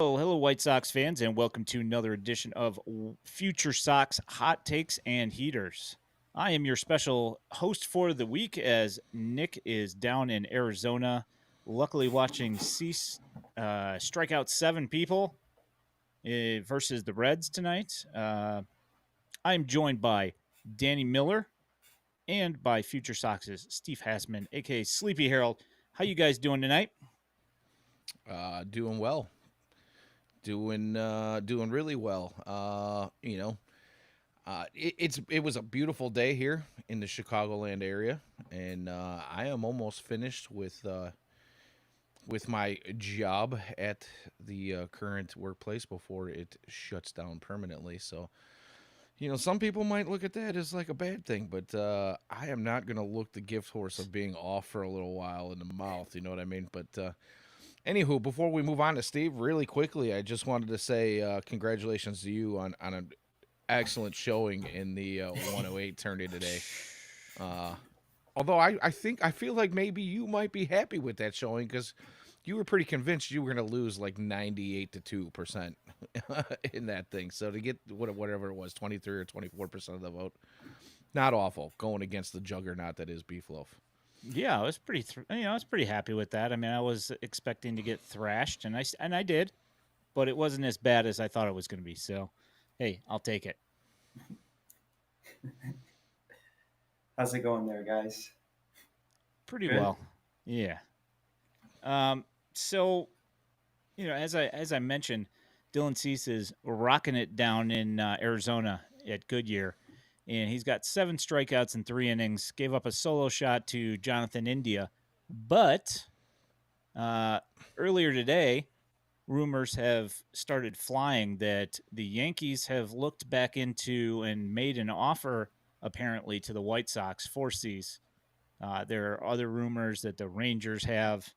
Hello, White Sox fans, and welcome to another edition of Future Sox Hot Takes and Heaters. I am your special host for the week as Nick is down in Arizona, luckily watching Cease strike out 7 people versus the Reds tonight. I'm joined by Danny Miller and by Future Sox's Steve Hasman, aka Sleepy Harold. How you guys doing tonight? Doing well. Doing really well. It was a beautiful day here in the Chicagoland area, and I am almost finished with my job at the current workplace before it shuts down permanently. So, some people might look at that as like a bad thing, but I am not going to look the gift horse of being off for a little while in the mouth. You know what I mean? But anywho, before we move on to Steve, really quickly, I just wanted to say congratulations to you on an excellent showing in the 108 tourney today. Uh, although I feel like maybe you might be happy with that showing because you were pretty convinced you were going to lose like 98 to 2% in that thing. So to get whatever it was, 23 or 24% of the vote, not awful going against the juggernaut that is Beef Loaf. Yeah, I was I was pretty happy with that. I mean, I was expecting to get thrashed, and I did, but it wasn't as bad as I thought it was going to be. So, hey, I'll take it. How's it going there, guys? Pretty Good. well. Yeah. Um. So, as I mentioned, Dylan Cease is rocking it down in Arizona at Goodyear, and he's got 7 strikeouts in 3 innings. Gave up a solo shot to Jonathan India, but uh, earlier today, rumors have started flying that the Yankees have looked back into and made an offer apparently to the White Sox for Cease. There are other rumors that the Rangers have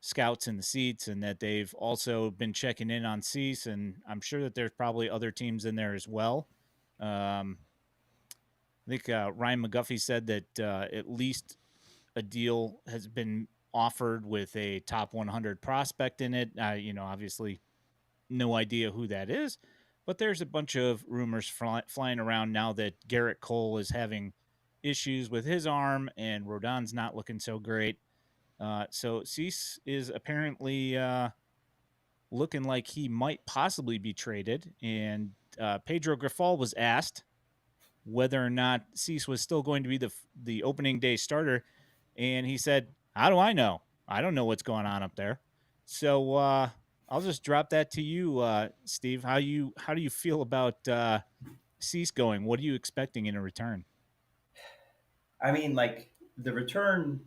scouts in the seats and that they've also been checking in on Cease, and I'm sure that there's probably other teams in there as well. Um, I think Ryan McGuffey said that at least a deal has been offered with a top 100 prospect in it. Obviously no idea who that is, but there's a bunch of rumors flying around now that Garrett Cole is having issues with his arm and Rodon's not looking so great. So Cease is apparently looking like he might possibly be traded. And Pedro Grifol was asked whether or not Cease was still going to be the opening day starter, and he said, "How do I know? I don't know what's going on up there." So I'll just drop that to you, Steve. How do you feel about Cease going? What are you expecting in a return? I mean, like the return,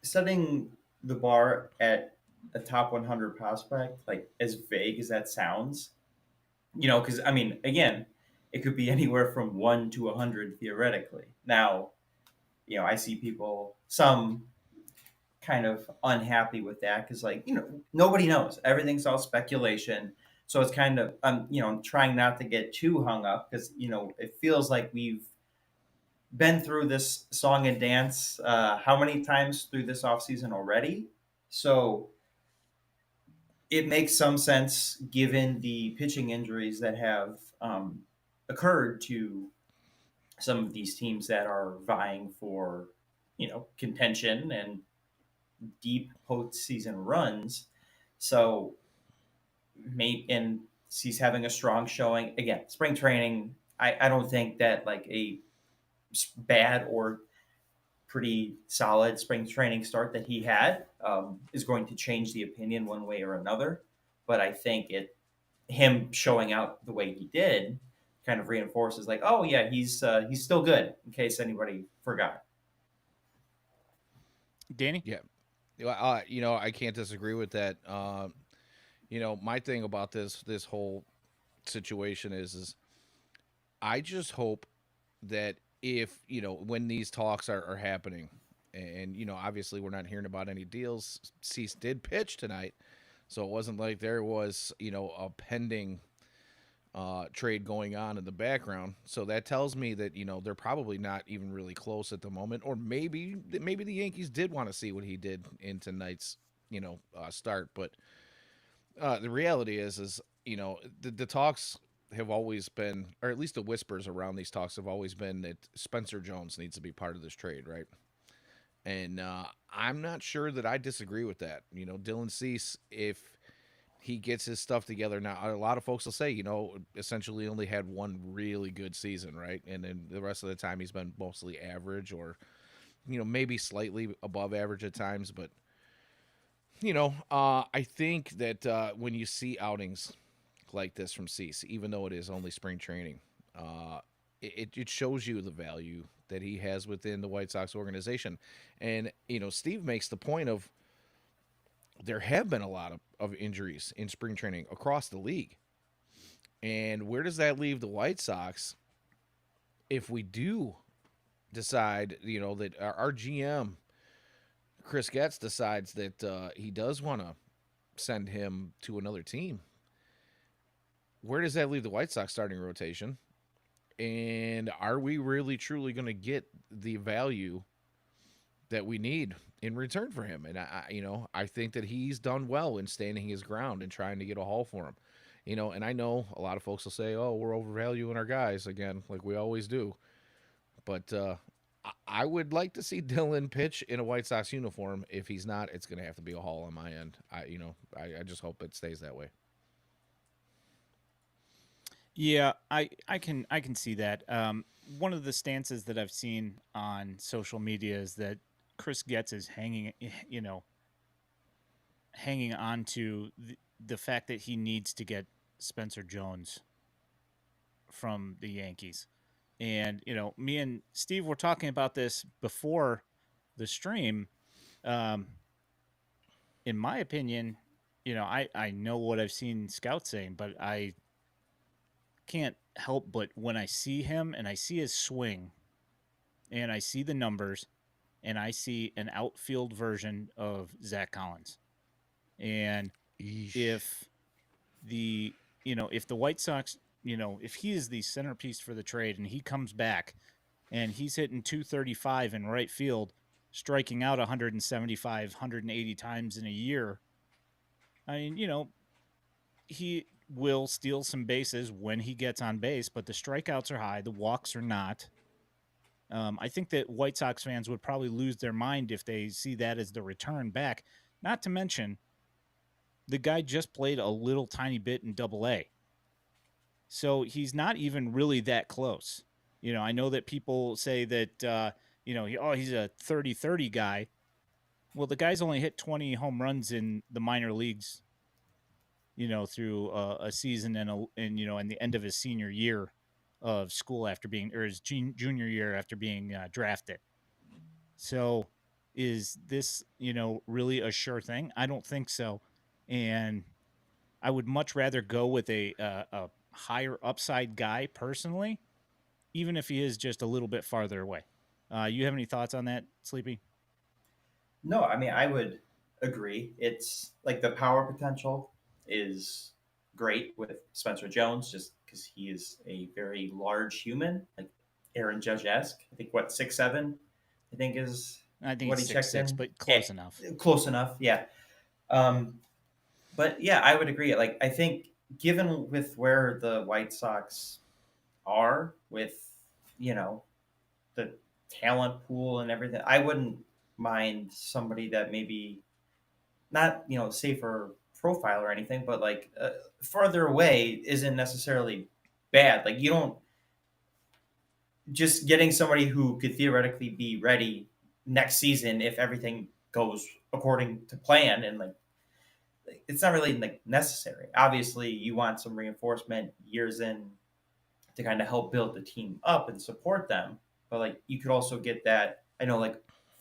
setting the bar at a top 100 prospect, like as vague as that sounds, because I mean, again, it could be anywhere from 1 to 100 theoretically. Now, I see people, some kind of unhappy with that because, like, nobody knows. Everything's all speculation. So it's kind of, I'm trying not to get too hung up because, it feels like we've been through this song and dance how many times through this offseason already. So it makes some sense given the pitching injuries that have occurred to some of these teams that are vying for, contention and deep postseason runs. So, and he's having a strong showing. Again, spring training, I don't think that like a bad or pretty solid spring training start that he had is going to change the opinion one way or another. But I think him showing out the way he did kind of reinforces like, oh yeah, he's still good. In case anybody forgot. Danny? Yeah, I can't disagree with that. My thing about this whole situation is I just hope that if when these talks are happening, and obviously we're not hearing about any deals. Cease did pitch tonight, so it wasn't like there was a pending trade going on in the background. So that tells me that they're probably not even really close at the moment, or maybe the Yankees did want to see what he did in tonight's start. But the reality is the talks have always been, or at least the whispers around these talks have always been that Spencer Jones needs to be part of this trade, right? And I'm not sure that I disagree with that. Dylan Cease, if he gets his stuff together now, a lot of folks will say, essentially only had one really good season, right? And then the rest of the time he's been mostly average or, maybe slightly above average at times. But, I think that when you see outings like this from Cease, even though it is only spring training, it shows you the value that he has within the White Sox organization. And, Steve makes the point of there have been a lot of injuries in spring training across the league. And where does that leave the White Sox if we do decide, that our GM, Chris Getz, decides that he does want to send him to another team? Where does that leave the White Sox starting rotation? And are we really truly going to get the value that we need in return for him? And I think that he's done well in standing his ground and trying to get a haul for him. And I know a lot of folks will say, "Oh, we're overvaluing our guys again, like we always do." But I would like to see Dylan pitch in a White Sox uniform. If he's not, it's going to have to be a haul on my end. I just hope it stays that way. Yeah, I can see that. One of the stances that I've seen on social media is that Chris Getz is hanging on to the fact that he needs to get Spencer Jones from the Yankees. And, me and Steve were talking about this before the stream. In my opinion, I know what I've seen scouts saying, but I can't help but when I see him and I see his swing and I see the numbers and I see an outfield version of Zach Collins. And Eesh. if the White Sox, if he is the centerpiece for the trade and he comes back and he's hitting 235 in right field, striking out 175, 180 times in a year, I mean, he will steal some bases when he gets on base, but the strikeouts are high, the walks are not. I think that White Sox fans would probably lose their mind if they see that as the return back. Not to mention, the guy just played a little tiny bit in Double-A. So he's not even really that close. I know that people say that, he's a 30-30 guy. Well, the guy's only hit 20 home runs in the minor leagues, through a season and the end of his senior year of school or his junior year after being drafted. So is this, really a sure thing? I don't think so. And I would much rather go with a higher upside guy personally, even if he is just a little bit farther away. You have any thoughts on that, Sleepy? No, I mean I would agree. It's like the power potential is great with Spencer Jones, just because he is a very large human, like Aaron Judge-esque. I think what 6'7", I think is I think what he's he checked 6'6", in. but close enough. Close enough, yeah. Um, but yeah, I would agree. Like I think given with where the White Sox are with the talent pool and everything, I wouldn't mind somebody that maybe not safer profile or anything, but like farther away isn't necessarily bad. Like you don't just getting somebody who could theoretically be ready next season if everything goes according to plan, and like it's not really like necessary. Obviously, you want some reinforcement years in to kind of help build the team up and support them. But like you could also get that. I know like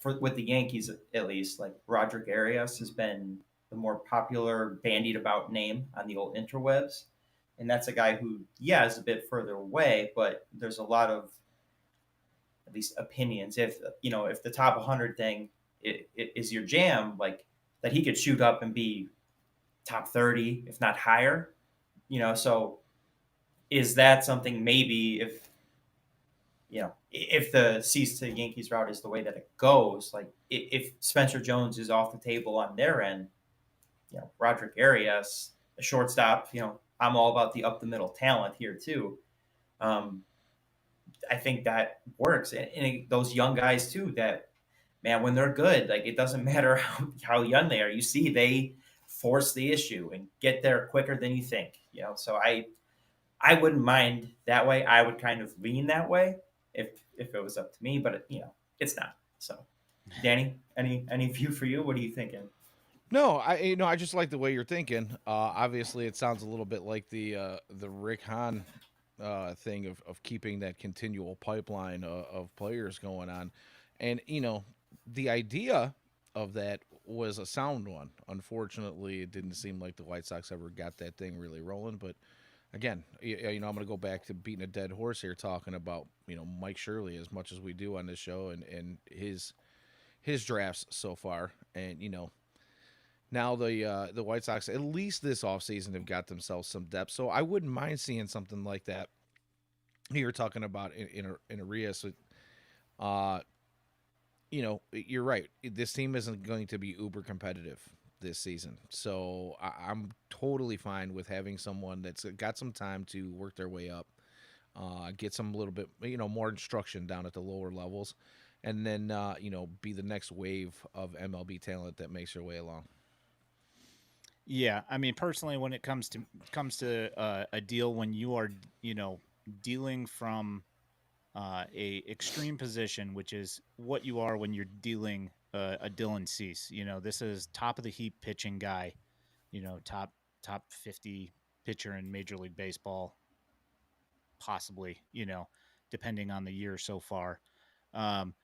with the Yankees at least, like Roderick Arias has been the more popular bandied about name on the old interwebs. And that's a guy who, yeah, is a bit further away, but there's a lot of at least opinions. If the top 100 thing is your jam, like that he could shoot up and be top 30, if not higher. So is that something maybe if the Cease to Yankees route is the way that it goes, like if Spencer Jones is off the table on their end, Roderick Arias, a shortstop. I'm all about the up the middle talent here too. Um, I think that works, and those young guys too. That man, when they're good, like it doesn't matter how young they are. You see, they force the issue and get there quicker than you think. So I wouldn't mind that way. I would kind of lean that way if it was up to me, but it's not. So, Danny, any view for you? What are you thinking? No, I just like the way you're thinking. Obviously, it sounds a little bit like the Rick Hahn thing of keeping that continual pipeline of players going on, and the idea of that was a sound one. Unfortunately, it didn't seem like the White Sox ever got that thing really rolling. But again, I'm going to go back to beating a dead horse here, talking about Mike Shirley as much as we do on this show and his drafts so far, and now the White Sox, at least this offseason, have got themselves some depth. So I wouldn't mind seeing something like that. You're talking about in Arias. Uh, you're right. This team isn't going to be uber competitive this season. So I'm totally fine with having someone that's got some time to work their way up, get some little bit, more instruction down at the lower levels, and then, be the next wave of MLB talent that makes their way along. Yeah, I mean, personally, when it comes to a deal when you are dealing from a extreme position, which is what you are when you're dealing a Dylan Cease. This is top of the heap pitching guy. Top 50 pitcher in Major League Baseball, possibly. Depending on the year so far. Um,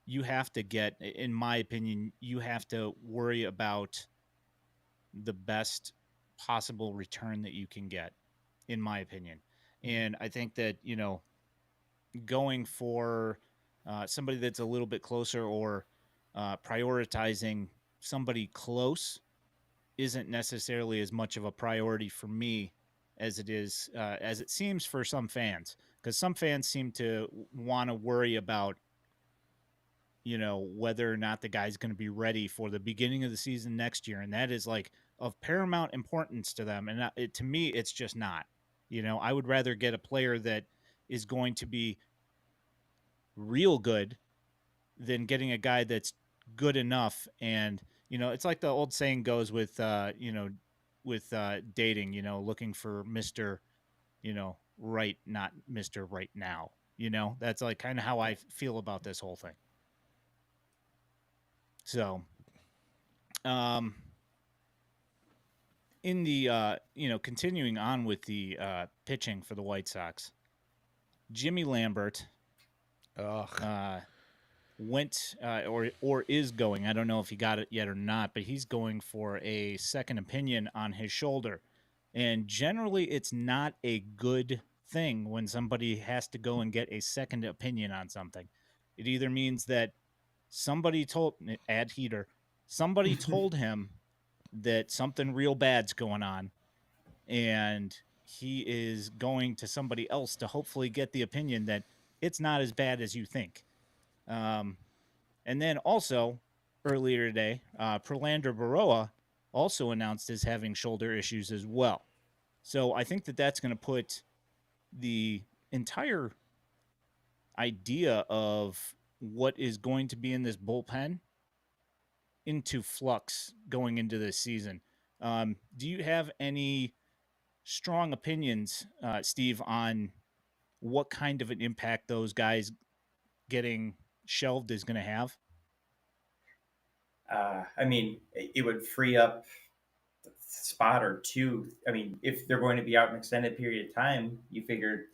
you have to get, in my opinion, you have to worry about the best possible return that you can get, in my opinion. And I think that, going for somebody that's a little bit closer or prioritizing somebody close isn't necessarily as much of a priority for me as it seems for some fans, because some fans seem to want to worry about whether or not the guy's going to be ready for the beginning of the season next year, and that is like of paramount importance to them. And to me, it's just not. I would rather get a player that is going to be real good than getting a guy that's good enough. And it's like the old saying goes with with dating. Looking for Mr. Right, not Mr. Right now. That's like kind of how I feel about this whole thing. So, um, in the continuing on with the pitching for the White Sox, Jimmy Lambert Ugh. went or is going. I don't know if he got it yet or not, but he's going for a second opinion on his shoulder. And generally, it's not a good thing when somebody has to go and get a second opinion on something. It either means that somebody told add heater, somebody told him that something real bad's going on, and he is going to somebody else to hopefully get the opinion that it's not as bad as you think. Um, and then also earlier today, Prelander Berroa also announced as having shoulder issues as well. So I think that that's going to put the entire idea of what is going to be in this bullpen into flux going into this season. Do you have any strong opinions, Steve, on what kind of an impact those guys getting shelved is going to have? I mean, it would free up a spot or two. I mean, if they're going to be out an extended period of time, you figure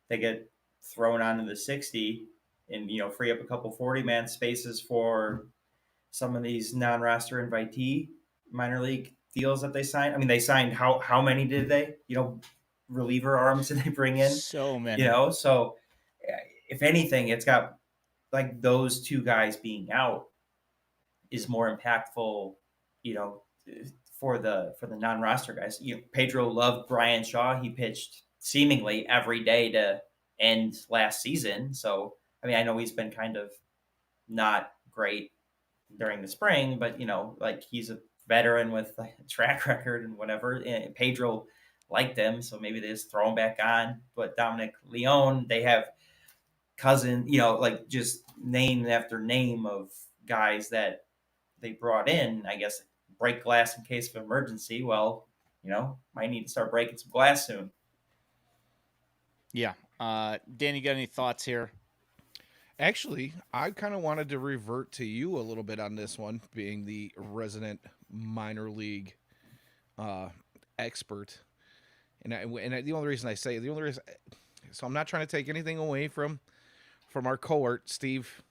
they get thrown onto the 60 and, free up a couple 40-man spaces for some of these non-roster invitee minor league deals that they signed. I mean, they signed how many did they? Reliever arms did they bring in? So many. So if anything, it's got like those two guys being out is more impactful, you know, for the non-roster guys. Pedro loved Brian Shaw. He pitched seemingly every day to end last season. So I mean, I know he's been kind of not great during the spring, but like he's a veteran with a track record and whatever. And Pedro liked him, so maybe they just throw him back on. But Dominic Leone, they have cousin, like just name after name of guys that they brought in. I guess break glass in case of emergency. Well, might need to start breaking some glass soon. Yeah. Danny, got any thoughts here? Actually, I kind of wanted to revert to you a little bit on this one, being the resident minor league expert. The only reason I say so I'm not trying to take anything away from our cohort Steve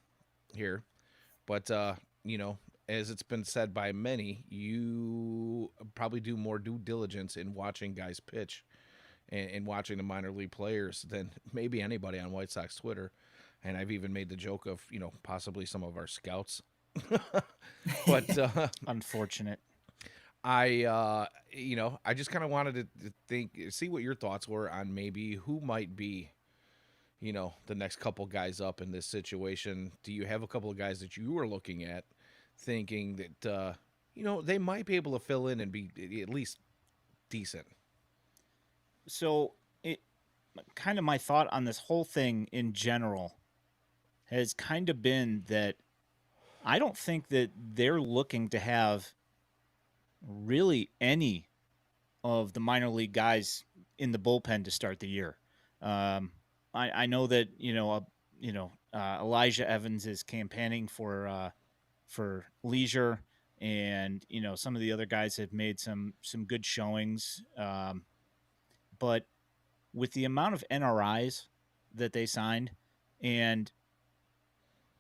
here, but as it's been said by many, you probably do more due diligence in watching guys pitch and watching the minor league players than maybe anybody on White Sox Twitter. And I've even made the joke of, possibly some of our scouts. But unfortunate. I just kind of wanted to see what your thoughts were on maybe who might be, the next couple guys up in this situation. Do you have a couple of guys that you were looking at thinking that, they might be able to fill in and be at least decent? So it kind of my thought on this whole thing in general has kind of been that I don't think that they're looking to have really any of the minor league guys in the bullpen to start the year. I know that Elijah Evans is campaigning for Leisure, and some of the other guys have made some good showings. But with the amount of NRIs that they signed, and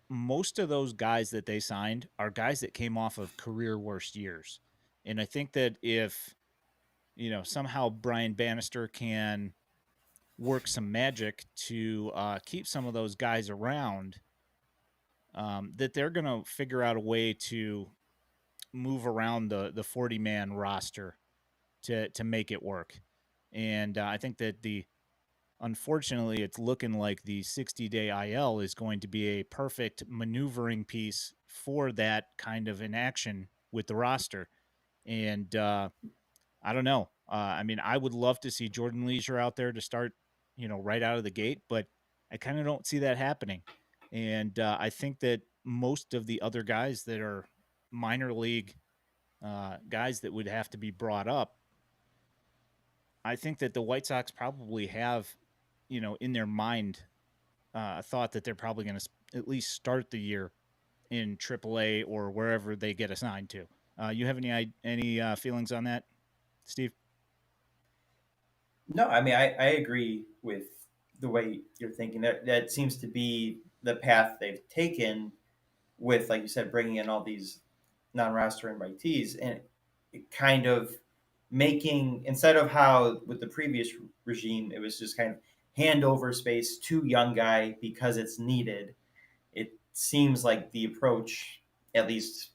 most of those guys that they signed are guys that came off of career worst years. And I think that if, somehow Brian Bannister can work some magic to keep some of those guys around, that they're going to figure out a way to move around the 40-man roster to make it work. And I think that unfortunately, it's looking like the 60-day IL is going to be a perfect maneuvering piece for that kind of inaction with the roster. And I don't know. I would love to see Jordan Leisure out there to start, right out of the gate, but I kind of don't see that happening. And I think that most of the other guys that are minor league guys that would have to be brought up, I think that the White Sox probably have, in their mind, a thought that they're probably going to at least start the year in AAA or wherever they get assigned to. You have any feelings on that, Steve? No, I agree with the way you're thinking. That seems to be the path they've taken with, like you said, bringing in all these non-roster invitees, and it kind of making, instead of how with the previous regime, it was just kind of hand over space to young guy because it's needed. It seems like the approach, at least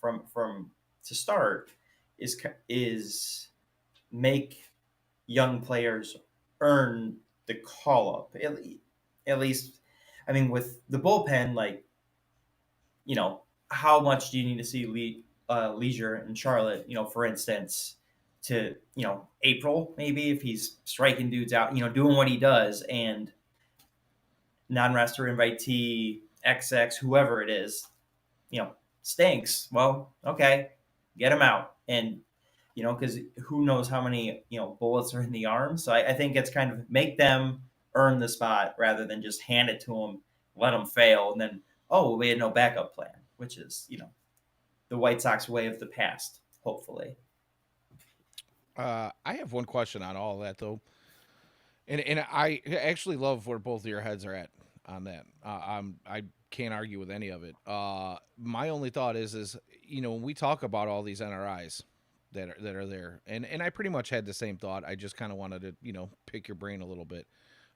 from to start, is make young players earn the call up. At least, with the bullpen, like, how much do you need to see Leisure and Charlotte, for instance, to, April, maybe, if he's striking dudes out, doing what he does, and non-roster invitee XX, whoever it is, stinks. Well, okay, get him out. And, because who knows how many, bullets are in the arm. So I think it's kind of make them earn the spot rather than just hand it to them, let them fail, and then, oh, we had no backup plan, which is, the White Sox way of the past, hopefully. I have one question on all that though, and I actually love where both of your heads are at on that. I can't argue with any of it. My only thought is when we talk about all these NRIs that are there, and I pretty much had the same thought. I just kind of wanted to pick your brain a little bit,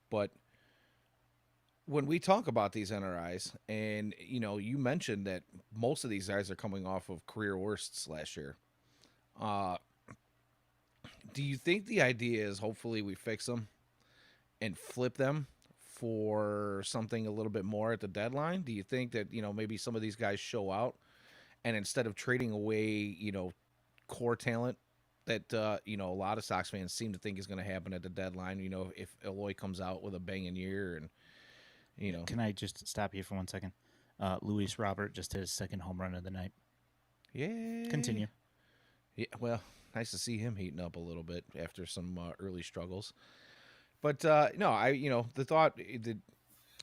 but when we talk about these NRIs, and you mentioned that most of these guys are coming off of career worsts last year. Do you think the idea is hopefully we fix them and flip them for something a little bit more at the deadline? Do you think that maybe some of these guys show out, and instead of trading away core talent that a lot of Sox fans seem to think is going to happen at the deadline. If Eloy comes out with a banging year, and Can I just stop you for 1 second? Luis Robert just hit his second home run of the night. yeah, Continue. Yeah, well, nice to see him heating up a little bit after some early struggles. But no, the thought that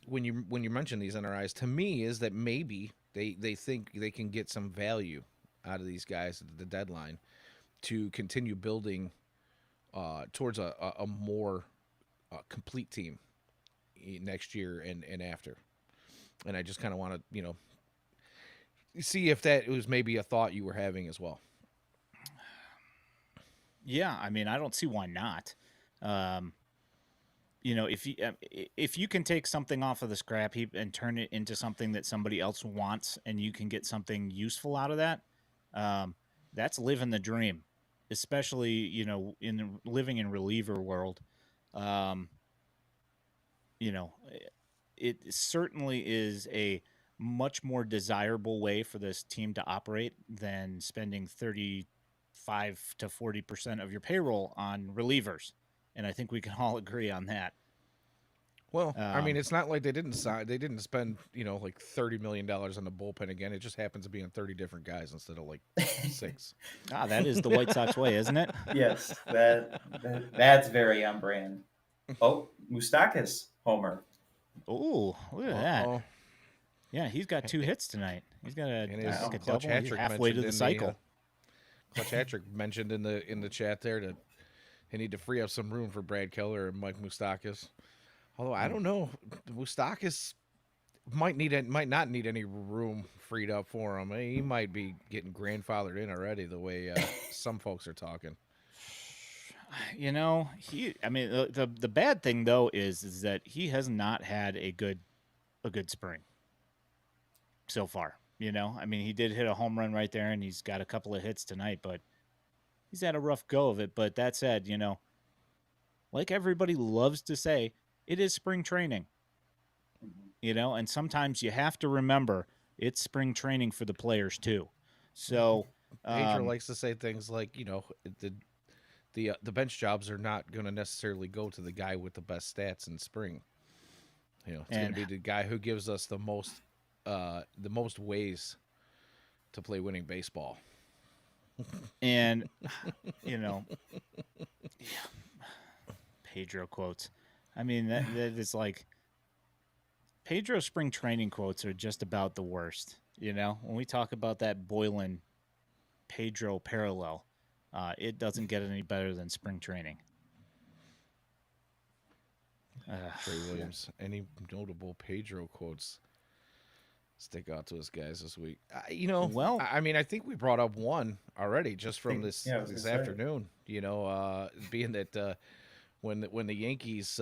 when you mention these NRIs to me is that maybe they think they can get some value out of these guys at the deadline to continue building towards a more complete team next year and after. And I just kind of want to see if that was maybe a thought you were having as well. Yeah, I mean, I don't see why not. If you can take something off of the scrap heap and turn it into something that somebody else wants, and you can get something useful out of that, that's living the dream. Especially, in living in reliever world, it certainly is a much more desirable way for this team to operate than spending 35 to 40% of your payroll on relievers. And I think we can all agree on that. Well, I mean, it's not like they didn't spend, like $30 million on the bullpen again. It just happens to be on 30 different guys instead of like 6. That is the White Sox way, isn't it? Yes, that's very on brand. Oh, Moustakas homer. Oh, look at that. Uh-oh. Yeah, he's got 2 hits tonight. He's got a Clutch double. He's hat-trick halfway to mentioned the in cycle. Clutch hat-trick mentioned in the chat there that they need to free up some room for Brade Keller and Mike Moustakas. Although I don't know, Moustakas might not need any room freed up for him. He might be getting grandfathered in already, the way some folks are talking. The bad thing though is that he has not had a good spring so far. I mean, he did hit a home run right there, and he's got a couple of hits tonight, but he's had a rough go of it. But that said, like everybody loves to say, it is spring training. And sometimes you have to remember it's spring training for the players too. So Pedro likes to say things like, the bench jobs are not going to necessarily go to the guy with the best stats in spring. It's going to be the guy who gives us the most ways to play winning baseball. And Pedro quotes. I mean, that is like Pedro spring training quotes are just about the worst. When we talk about that Boylan Pedro parallel, it doesn't get any better than spring training. Trey Williams, any notable Pedro quotes stick out to us guys this week? Well, I mean, I think we brought up one already just from this afternoon. Being that when the Yankees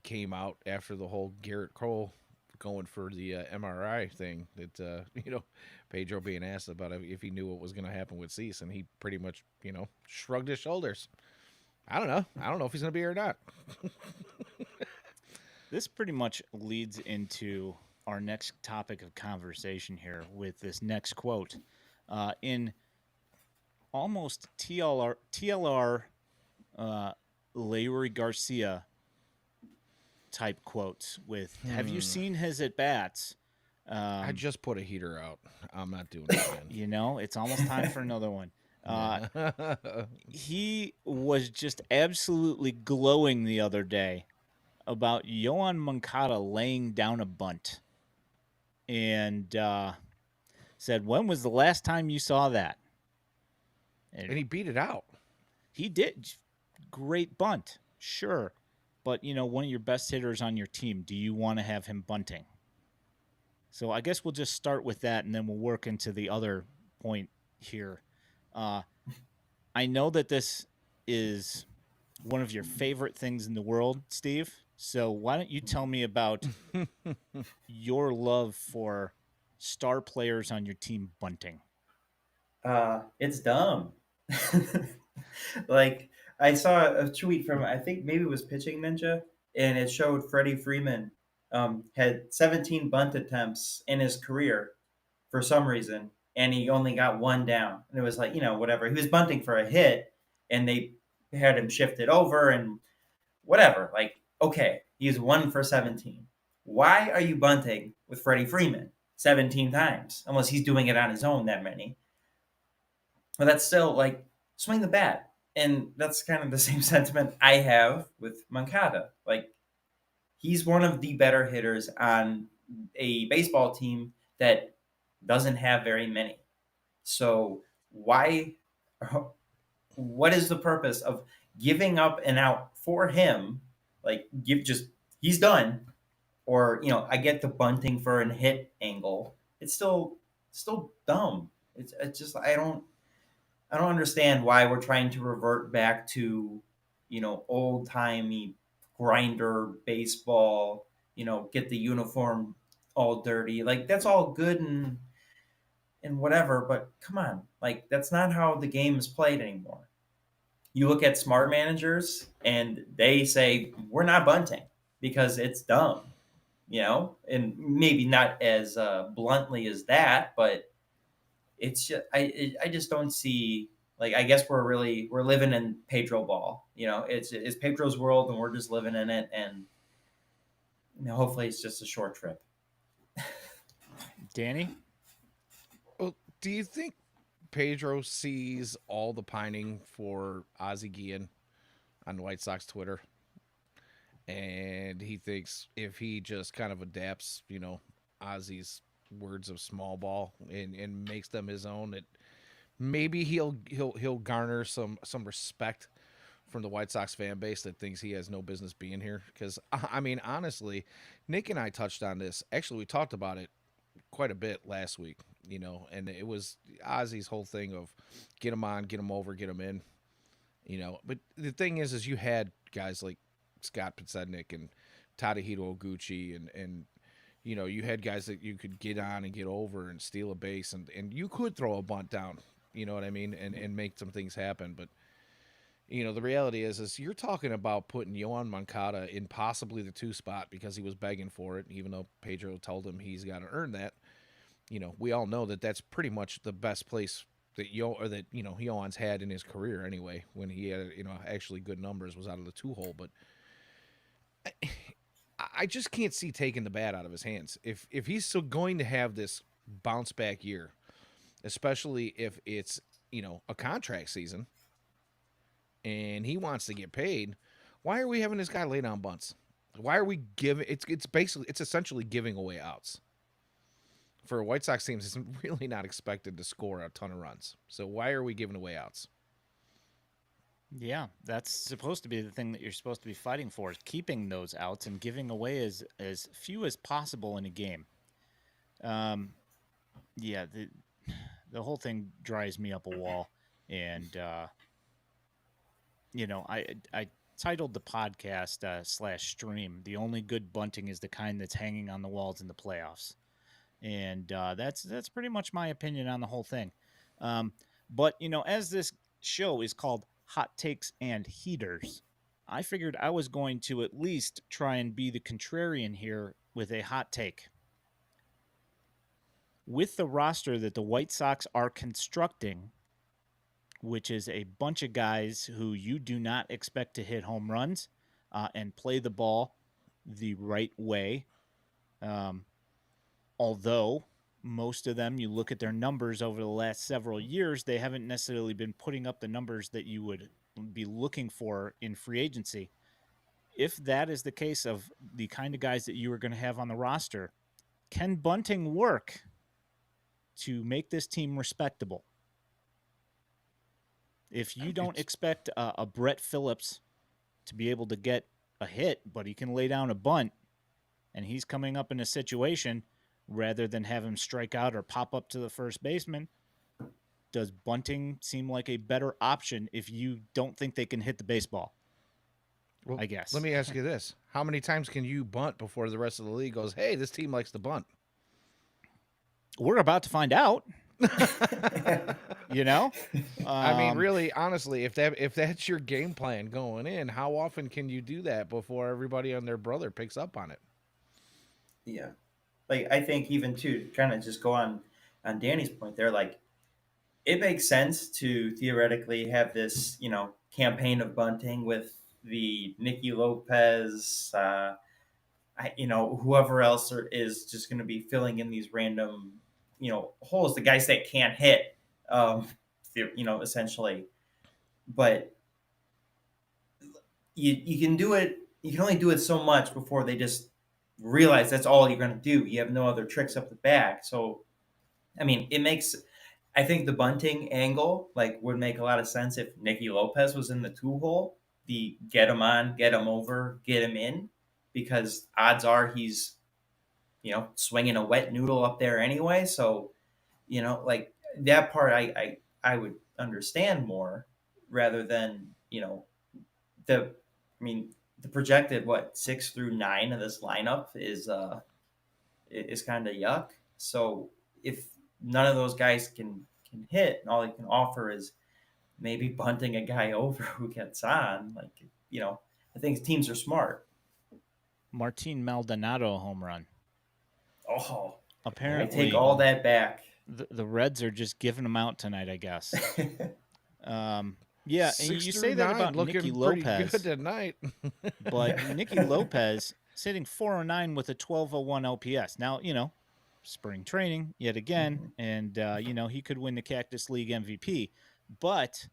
came out after the whole Garrett Cole going for the MRI thing, that Pedro being asked about if he knew what was going to happen with Cease, and he pretty much shrugged his shoulders. I don't know if he's going to be here or not. This pretty much leads into our next topic of conversation here with this next quote. In almost TLR Leury Garcia type quotes with, have you seen his at-bats? I just put a heater out. I'm not doing it again. It's almost time for another one. He was just absolutely glowing the other day about Yohan Moncada laying down a bunt, and said, when was the last time you saw that? And he beat it out. He did. Great bunt, sure. But, one of your best hitters on your team, do you want to have him bunting? So I guess we'll just start with that, and then we'll work into the other point here. I know that this is one of your favorite things in the world, Steve. So why don't you tell me about your love for star players on your team bunting? It's dumb. Like, I saw a tweet from, I think maybe it was Pitching Ninja, and it showed Freddie Freeman had 17 bunt attempts in his career for some reason. and he only got one down. And it was like, whatever. He was bunting for a hit, and they had him shifted over and whatever. Like, okay, he's 1 for 17. Why are you bunting with Freddie Freeman 17 times? Unless he's doing it on his own that many. But that's still like swing the bat. And that's kind of the same sentiment I have with Moncada. Like, he's one of the better hitters on a baseball team that doesn't have very many. So why? What is the purpose of giving up an out for him? Like, he's done. Or I get the bunting for an hit angle. It's still dumb. It's just I don't understand why we're trying to revert back to old timey grinder baseball. Get the uniform all dirty. Like, that's all good and whatever, but come on, like, that's not how the game is played anymore. You look at smart managers and they say we're not bunting because it's dumb, and maybe not as bluntly as that, but it's just I just don't see, like, I guess we're living in Pedro ball. It's Pedro's world and we're just living in it, and hopefully it's just a short trip. Danny? Well, do you think Pedro sees all the pining for Ozzie Guillen on White Sox Twitter? And he thinks if he just kind of adapts, Ozzie's words of small ball and makes them his own, that maybe he'll garner some respect from the White Sox fan base that thinks he has no business being here. Because I mean, honestly, Nick and I touched on this. Actually, we talked about it quite a bit last week. And it was Ozzie's whole thing of get him on, get him over, get him in. But the thing is you had guys like Scott Podsednik and Tadahito Oguchi and you had guys that you could get on and get over and steal a base and you could throw a bunt down, you know what I mean, and make some things happen. But the reality is you're talking about putting Yoan Moncada in possibly the 2 spot because he was begging for it, even though Pedro told him he's got to earn that. We all know that that's pretty much the best place that Yoan's had in his career anyway. When he had actually good numbers, was out of the 2 hole. But I just can't see taking the bat out of his hands. If he's still going to have this bounce back year, especially if it's a contract season, and he wants to get paid, why are we having this guy lay down bunts? Why are we giving? It's essentially giving away outs. For a White Sox team, it's really not expected to score a ton of runs. So why are we giving away outs? Yeah, that's supposed to be the thing that you're supposed to be fighting for, is keeping those outs and giving away as few as possible in a game. Yeah, the whole thing drives me up a wall. And, I titled the podcast /stream, "The Only Good Bunting is the Kind That's Hanging on the Walls in the Playoffs." And that's pretty much my opinion on the whole thing. But, as this show is called Hot Takes and Heaters, I figured I was going to at least try and be the contrarian here with a hot take. With the roster that the White Sox are constructing, which is a bunch of guys who you do not expect to hit home runs and play the ball the right way, although most of them, you look at their numbers over the last several years, they haven't necessarily been putting up the numbers that you would be looking for in free agency. If that is the case of the kind of guys that you are going to have on the roster, can bunting work to make this team respectable? If you don't expect a Brett Phillips to be able to get a hit, but he can lay down a bunt, and he's coming up in a situation rather than have him strike out or pop up to the first baseman, does bunting seem like a better option if you don't think they can hit the baseball? Well, I guess. Let me ask you this. How many times can you bunt before the rest of the league goes, hey, this team likes to bunt? We're about to find out. I mean, really, honestly, if that's your game plan going in, how often can you do that before everybody and their brother picks up on it? Yeah. Like, I think even to kind of just go on on Danny's point there, like it makes sense to theoretically have this, campaign of bunting with the Nicky Lopez, whoever else is just going to be filling in these random, holes, the guys that can't hit, essentially. But you can do it. You can only do it so much before they just realize that's all you're going to do. You have no other tricks up the back. So, I mean, I think the bunting angle would make a lot of sense if Nicky Lopez was in the 2 hole. The get him on, get him over, get him in, because odds are he's swinging a wet noodle up there anyway. So like that part, I would understand more rather than the. I mean, the projected 6 through 9 of this lineup is kind of yuck. So if none of those guys can hit, and all they can offer is maybe bunting a guy over who gets on, I think teams are smart. Martin Maldonado home run. Oh, apparently I take all that back. The Reds are just giving them out tonight, I guess. Yeah, and you say that about Nicky Lopez good tonight. but Nicky Lopez sitting 409 with a 1201 OPS. Now, spring training yet again, and he could win the Cactus League MVP. But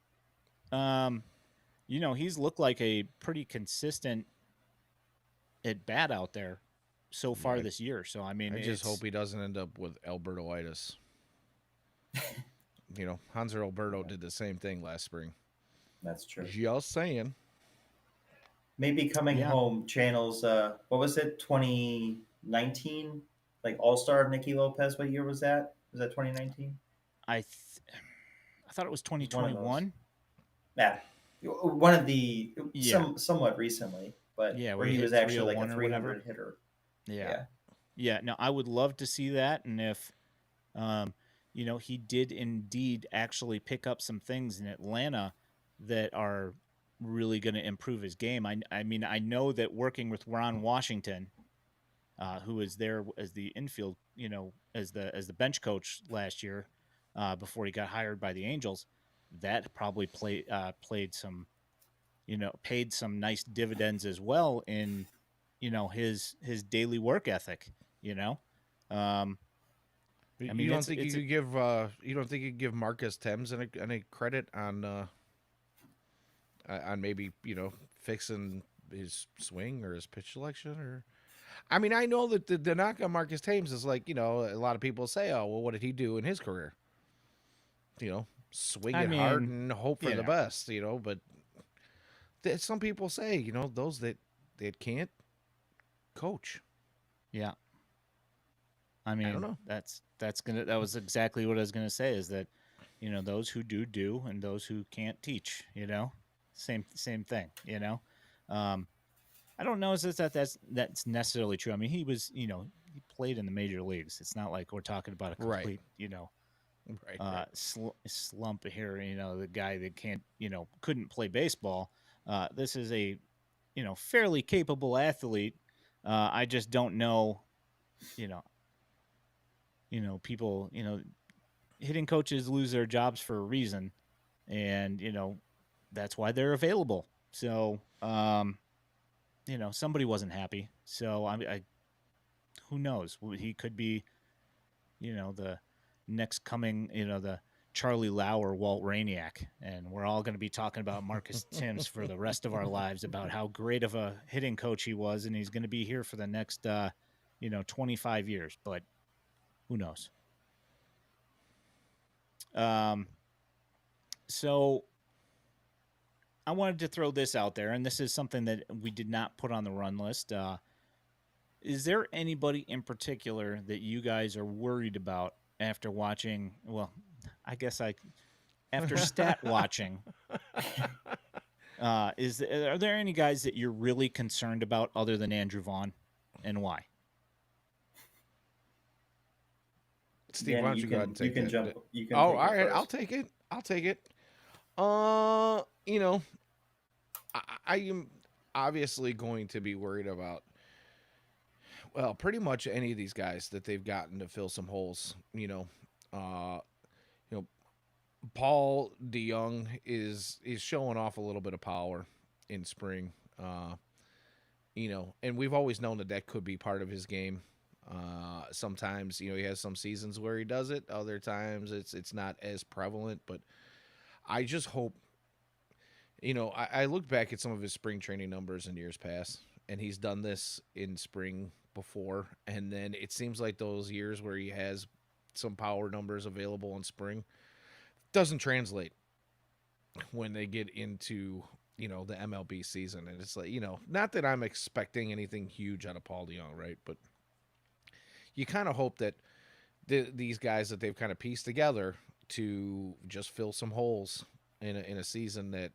he's looked like a pretty consistent at bat out there so far this year. So I mean, I just hope he doesn't end up with Albertoitis. Hanser Alberto did the same thing last spring. That's true. Just saying. Maybe coming home channels. What was it? 2019, All-Star of Nicky Lopez. What year was that? Was that 2019? I thought it was 2021. Yeah, one of the somewhat recently, but where he was actually like a 300 hitter. Yeah. No, I would love to see that, and if he did indeed actually pick up some things in Atlanta that are really going to improve his game. I mean, I know that working with Ron Washington, who was there as the infield, as the bench coach last year, before he got hired by the Angels, that probably paid some nice dividends as well in, his daily work ethic. You don't think you could give Marcus Thames any credit on maybe fixing his swing or his pitch selection? Or I mean, I know that the knock on Marcus Thames is a lot of people say, oh well, what did he do in his career? Swing it hard and hope for the best. But some people say those that can't coach. Yeah. I mean, I don't know. That was exactly what I was gonna say, is that those who do and those who can't teach. Same thing. I don't know if that's necessarily true. I mean, he was he played in the major leagues. It's not like we're talking about a complete slump here. The guy that couldn't play baseball. This is a fairly capable athlete. I just don't know. People. Hitting coaches lose their jobs for a reason, and that's why they're available. So, somebody wasn't happy. So who knows? He could be, the next coming, the Charlie Lau or Walt Rainiac, and we're all going to be talking about Marcus Thames for the rest of our lives about how great of a hitting coach he was, and he's going to be here for the next, 25 years. But who knows? So I wanted to throw this out there, and this is something that we did not put on the run list. Is there anybody in particular that you guys are worried about after watching? Well, I guess after stat watching. Are there any guys that you're really concerned about other than Andrew Vaughn, and why? Steve, why don't you go ahead and take it? Jump. You can. All right. I'll take it. I am obviously going to be worried about, well, pretty much any of these guys that they've gotten to fill some holes. You know, Paul DeYoung is showing off a little bit of power in spring. You know, and we've always known that could be part of his game. Sometimes, you know, he has some seasons where he does it. Other times, it's not as prevalent. But I just hope, you know, I look back at some of his spring training numbers in years past, and he's done this in spring before, and then it seems like those years where he has some power numbers available in spring doesn't translate when they get into, you know, the MLB season. And it's like, you know, not that I'm expecting anything huge out of Paul DeYoung, right? But you kind of hope that these guys that they've kind of pieced together to just fill some holes in a season that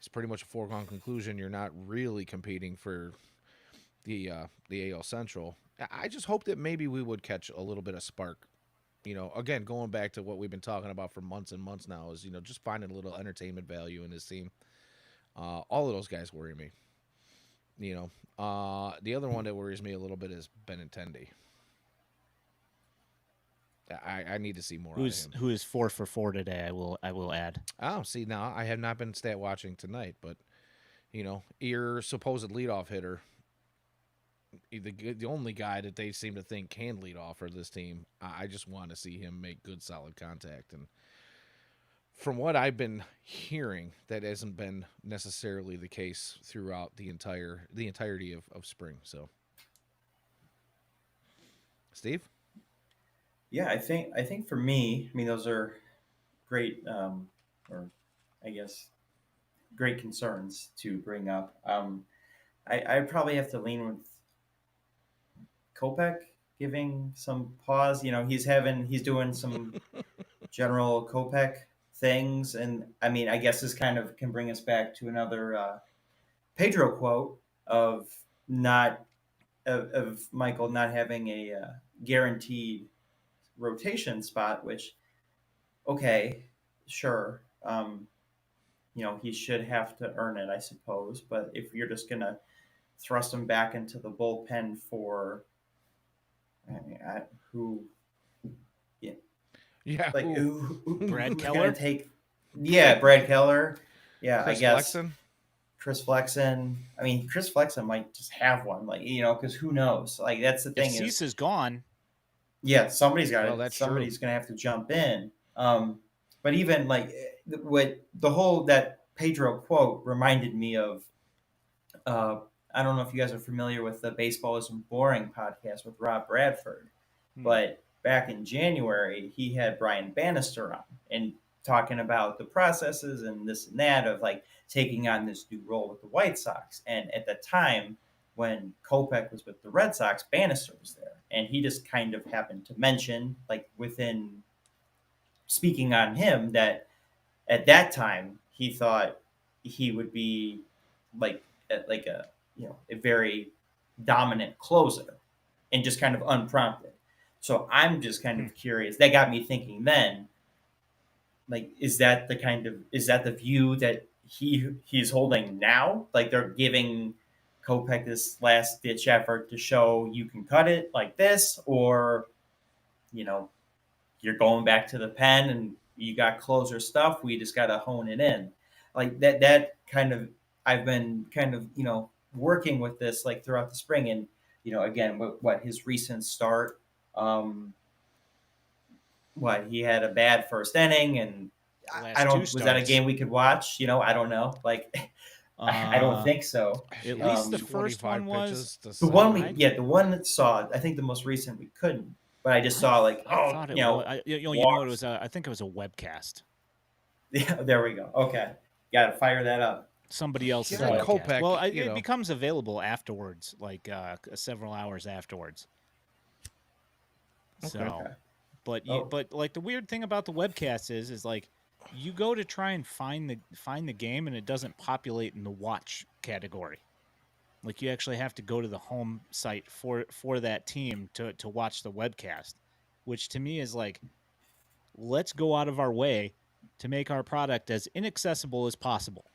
is pretty much a foregone conclusion. You're not really competing for the AL Central. I just hope that maybe we would catch a little bit of spark. You know, again, going back to what we've been talking about for months and months now is, you know, just finding a little entertainment value in his team. All of those guys worry me. You know, the other one that worries me a little bit is Benintendi. I need to see more out of him. Who is 4 for 4 today? I will add. Oh, see, now I have not been stat watching tonight, but you know, your supposed leadoff hitter, the only guy that they seem to think can lead off for this team. I just want to see him make good, solid contact. And from what I've been hearing, that hasn't been necessarily the case throughout the entirety of spring. So, Steve? Yeah, I think for me, I mean, those are great, or I guess great concerns to bring up. I probably have to lean with Kopech giving some pause. You know, he's doing some general Kopech things, and I mean, I guess this kind of can bring us back to another Pedro quote of not of Michael not having a guaranteed rotation spot, which okay, sure. You know, he should have to earn it, I suppose. But if you're just gonna thrust him back into the bullpen for who, Yeah, like Brade who's Keller? gonna take? Yeah, Brade Keller. Yeah, Chris I guess Flexen? Chris Flexen. I mean, Chris Flexen might just have one, like, you know, because who knows? Like, that's the If thing Cease is, is gone, yeah, somebody's got Well, to that's somebody's true. gonna have to jump in. But even like what the whole that Pedro quote reminded me of. Uh, I don't know if you guys are familiar with the Baseball Isn't Boring podcast with Rob Bradford, but back in January he had Brian Bannister on and talking about the processes and this and that of like taking on this new role with the White Sox. And at the time when Kopech was with the Red Sox, Bannister was there, and he just kind of happened to mention, like within speaking on him, that at that time he thought he would be like a, you know, a very dominant closer and just kind of unprompted. So I'm just kind of curious. That got me thinking then, like, is that the view that he's holding now? Like they're giving Kopech this last ditch effort to show you can cut it like this, or, you know, you're going back to the pen and you got closer stuff. We just got to hone it in. Like that kind of, I've been kind of, you know, working with this like throughout the spring. And, you know, again, what his recent start, what he had a bad first inning, and I last two don't, was that a starts. game we could watch? You know, I don't know. Like, I don't think so. At least the Um, first one 25 was pitches to The one seven. the one that saw, I think the most recent we couldn't, but I just saw like, I thought it you was. know, You know what it walks. was? I think it was a webcast. Yeah, there we go. Okay, got to fire that up. Somebody else's Yeah, webcast. Kopech, Well, you it know. becomes available afterwards, like several hours afterwards. So, Okay. but Oh. but like the weird thing about the webcast is like you go to try and find the game and it doesn't populate in the watch category. Like you actually have to go to the home site for that team to watch the webcast, which to me is like, let's go out of our way to make our product as inaccessible as possible.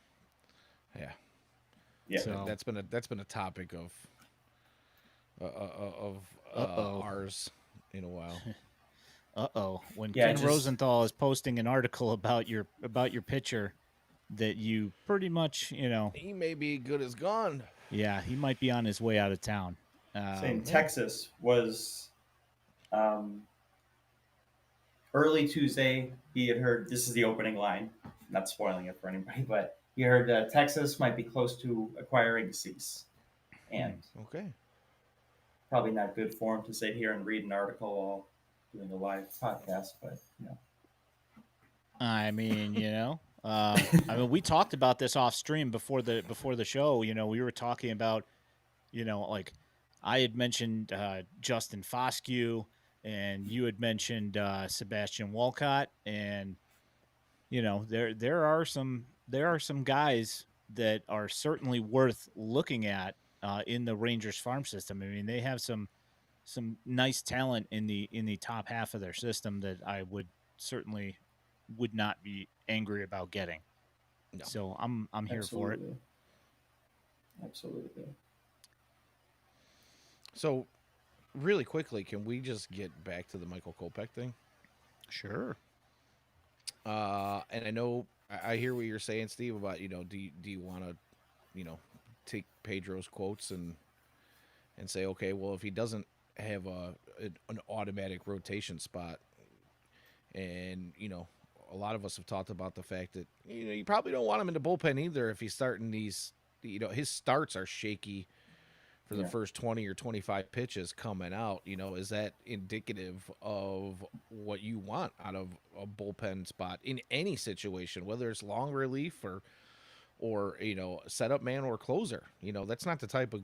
Yeah. Yeah. So That's been a topic of Uh-oh. ours in a while. When Yeah, Ken Rosenthal is posting an article about your pitcher that you pretty much, He may be good as gone. yeah, he might be on his way out of town. saying Texas was early Tuesday. He had heard, this is the opening line, not spoiling it for anybody, but he heard Texas might be close to acquiring Cease, and Okay. probably not good for him to sit here and read an article while doing a live podcast, but I mean, we talked about this off stream before the show. We were talking about, like I had mentioned Justin Foscue, and you had mentioned Sebastian Walcott, and there are some guys that are certainly worth looking at in the Rangers farm system. I mean, they have some nice talent in the top half of their system that I would not be angry about getting. No. So I'm here for it. Absolutely. So, really quickly, can we just get back to the Michael Kopech thing? Sure. And I know I hear what you're saying, Steve, about do you want to take Pedro's quotes and say, okay, well, if he doesn't have an automatic rotation spot, and a lot of us have talked about the fact that you probably don't want him in the bullpen either if he's starting these. His starts are shaky for the first 20 or 25 pitches coming out. Is that indicative of what you want out of a bullpen spot in any situation, whether it's long relief or setup man or closer? That's not the type of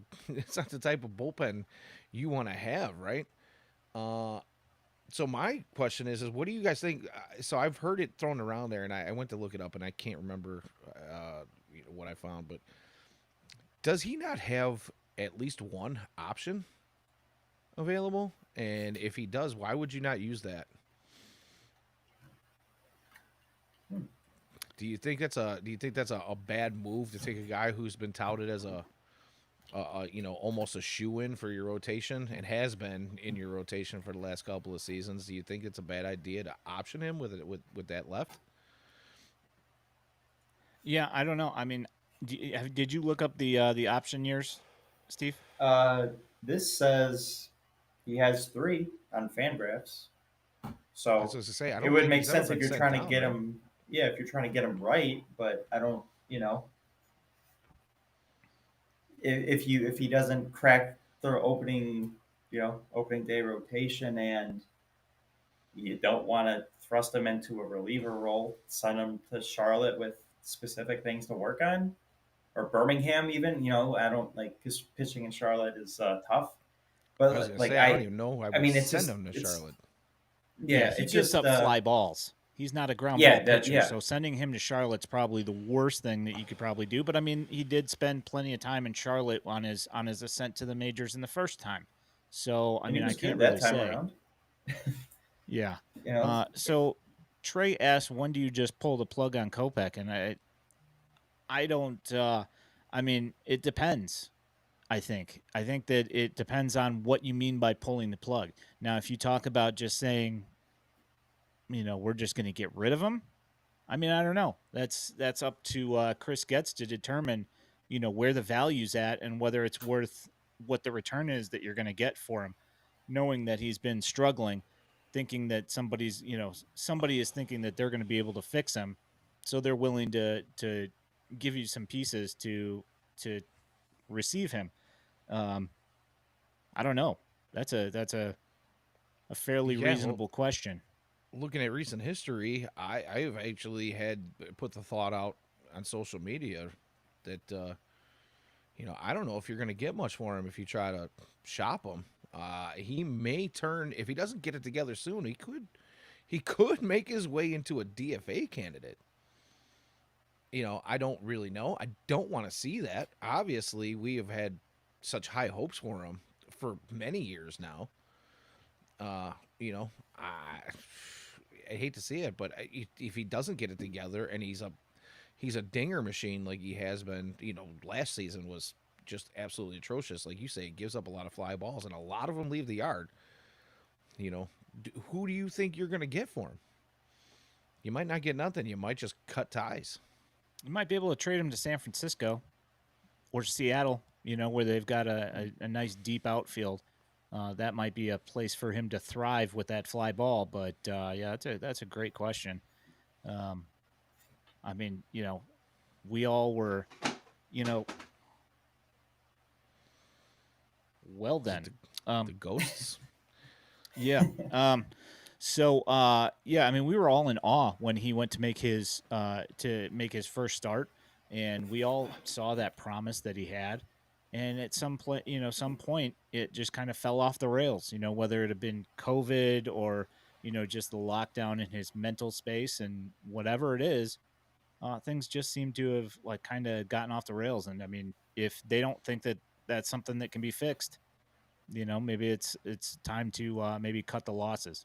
bullpen you want to have, right? So my question is what do you guys think? So I've heard it thrown around there, and I went to look it up, and I can't remember what I found, but does he not have at least one option available? And if he does, why would you not use that? Do you think that's a bad move to take a guy who's been touted as almost a shoe-in for your rotation and has been in your rotation for the last couple of seasons? Do you think it's a bad idea to option him with that left? Yeah, I don't know. I mean, did you look up the option years, Steve? This says he has 3 on Fangraphs. So I was going to say, it would make sense if you're trying to get him. Yeah, if you're trying to get him right, but I don't. If he doesn't crack the opening day rotation, and you don't want to thrust him into a reliever role, send him to Charlotte with specific things to work on, or Birmingham even. I don't like, because pitching in Charlotte is tough. But I was gonna like say, I don't even know. I mean, it's send just, him to Charlotte. Yeah, he it's gives just, up fly balls. He's not a ground ball pitcher, so sending him to Charlotte's probably the worst thing that you could probably do. But I mean, he did spend plenty of time in Charlotte on his ascent to the majors in the first time. So I mean, I can't really say. Around. Yeah. So Trey asks, when do you just pull the plug on Kopech? And I don't. I mean, it depends. I think that it depends on what you mean by pulling the plug. Now, if you talk about just saying, we're just going to get rid of him, I mean, I don't know. That's up to Chris Getz to determine, where the value's at and whether it's worth what the return is that you're going to get for him, knowing that he's been struggling, thinking that somebody is thinking that they're going to be able to fix him, so they're willing to give you some pieces to receive him. I don't know. That's a fairly reasonable question. Looking at recent history, I have actually had put the thought out on social media that I don't know if you're going to get much for him if you try to shop him. He may turn, if he doesn't get it together soon, he could make his way into a DFA candidate. I don't really know. I don't want to see that. Obviously, we have had such high hopes for him for many years now. I hate to see it, but if he doesn't get it together and he's a dinger machine like he has been, last season was just absolutely atrocious. Like you say, he gives up a lot of fly balls, and a lot of them leave the yard. who do you think you're going to get for him? You might not get nothing. You might just cut ties. You might be able to trade him to San Francisco or Seattle, where they've got a nice deep outfield. That might be a place for him to thrive with that fly ball. But yeah, that's a great question. I mean, we all were, well then. The ghosts. Yeah. Yeah, I mean, we were all in awe when he went to make his first start, and we all saw that promise that he had. And at some point, it just kind of fell off the rails. Whether it had been COVID or just the lockdown in his mental space and whatever it is, things just seem to have like kind of gotten off the rails. And I mean, if they don't think that that's something that can be fixed, maybe it's time to maybe cut the losses.